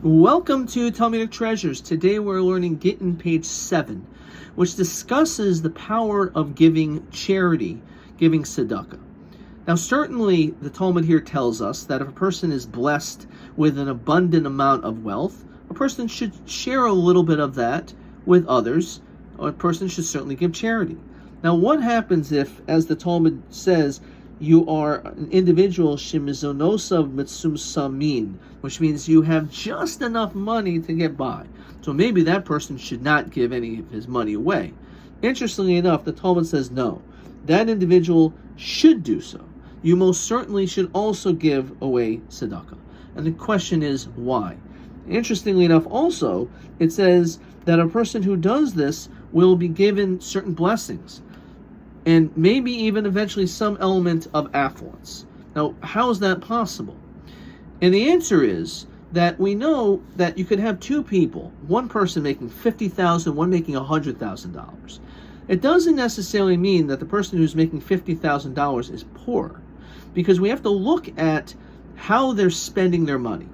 Welcome to Talmudic Treasures. Today we're learning Gittin, page 7, which discusses the power of giving charity, giving tzedakah. Now certainly the Talmud here tells us that if a person is blessed with an abundant amount of wealth, a person should share a little bit of that with others, or a person should certainly give charity. Now what happens if, as the Talmud says, you are an individual shemizonosav mitzumsamin, which means you have just enough money to get by. So maybe that person should not give any of his money away. Interestingly enough, the Talmud says no. That individual should do so. You most certainly should also give away tzedakah. And the question is, why? Interestingly enough, also, it says that a person who does this will be given certain blessings, and maybe even eventually some element of affluence. Now, how is that possible? And the answer is that we know that you could have two people, one person making $50,000, one making $100,000. It doesn't necessarily mean that the person who's making $50,000 is poor, because we have to look at how they're spending their money.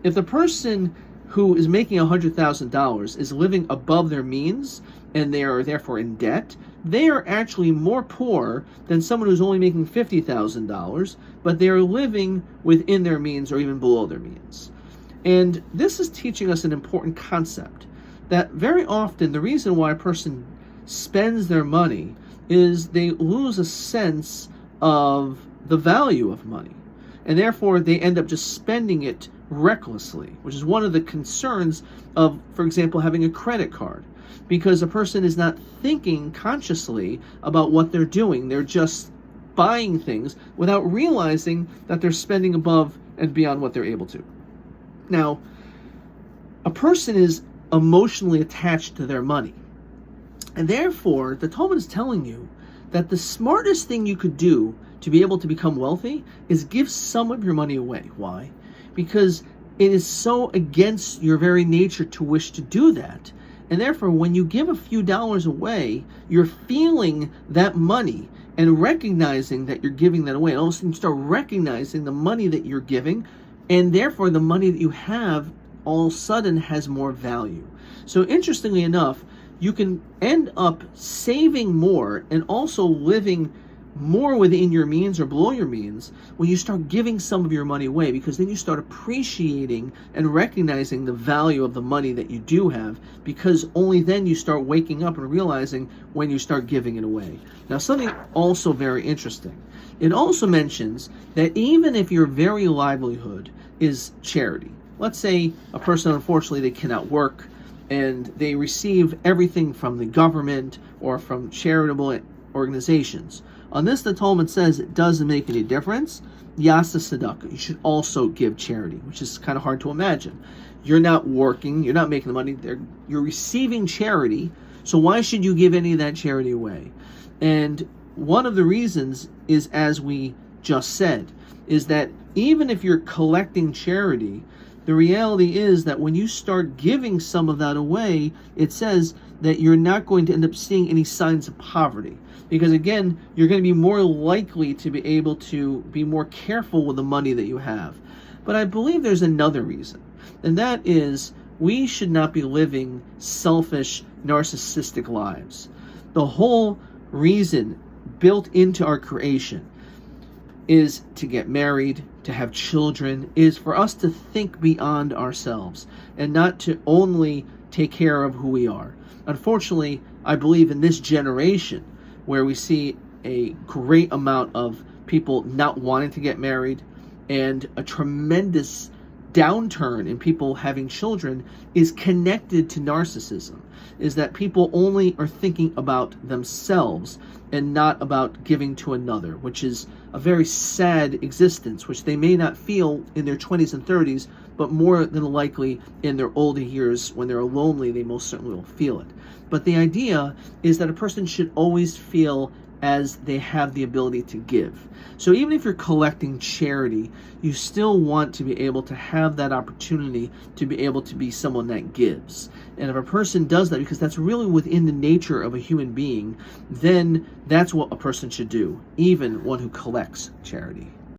If the person who is making $100,000 is living above their means and they are therefore in debt, they are actually more poor than someone who's only making $50,000, but they are living within their means or even below their means. And this is teaching us an important concept, that very often the reason why a person spends their money is they lose a sense of the value of money, and therefore they end up just spending it recklessly, which is one of the concerns of, for example, having a credit card, because a person is not thinking consciously about what they're doing. They're just buying things without realizing that they're spending above and beyond what they're able to. Now, a person is emotionally attached to their money, and therefore the Talmud is telling you that the smartest thing you could do to be able to become wealthy is give some of your money away. Why? Because it is so against your very nature to wish to do that. And therefore, when you give a few dollars away, you're feeling that money and recognizing that you're giving that away. And all of a sudden, you start recognizing the money that you're giving, and therefore the money that you have all of a sudden has more value. So interestingly enough, you can end up saving more and also living more within your means or below your means when you start giving some of your money away, because then you start appreciating and recognizing the value of the money that you do have, because only then you start waking up and realizing when you start giving it away. Now, something also very interesting, it also mentions that even if your very livelihood is charity, let's say a person, unfortunately, they cannot work and they receive everything from the government or from charitable organizations. On this, the Talmud says it doesn't make any difference. Yasa tzedakah. You should also give charity, which is kind of hard to imagine. You're not working, you're not making the money, you're receiving charity, so why should you give any of that charity away? And one of the reasons is, as we just said, is that even if you're collecting charity, the reality is that when you start giving some of that away, it says that you're not going to end up seeing any signs of poverty. Because again, you're going to be more likely to be able to be more careful with the money that you have. But I believe there's another reason, and that is we should not be living selfish, narcissistic lives. The whole reason built into our creation is to get married, to have children, is for us to think beyond ourselves and not to only take care of who we are. Unfortunately, I believe in this generation, where we see a great amount of people not wanting to get married and a tremendous downturn in people having children, is connected to narcissism, is that people only are thinking about themselves and not about giving to another, which is a very sad existence, which they may not feel in their 20s and 30s, but more than likely in their older years, when they're lonely, they most certainly will feel it. But the idea is that a person should always feel as they have the ability to give. So even if you're collecting charity, you still want to be able to have that opportunity to be able to be someone that gives. And if a person does that, because that's really within the nature of a human being, then that's what a person should do, even one who collects charity.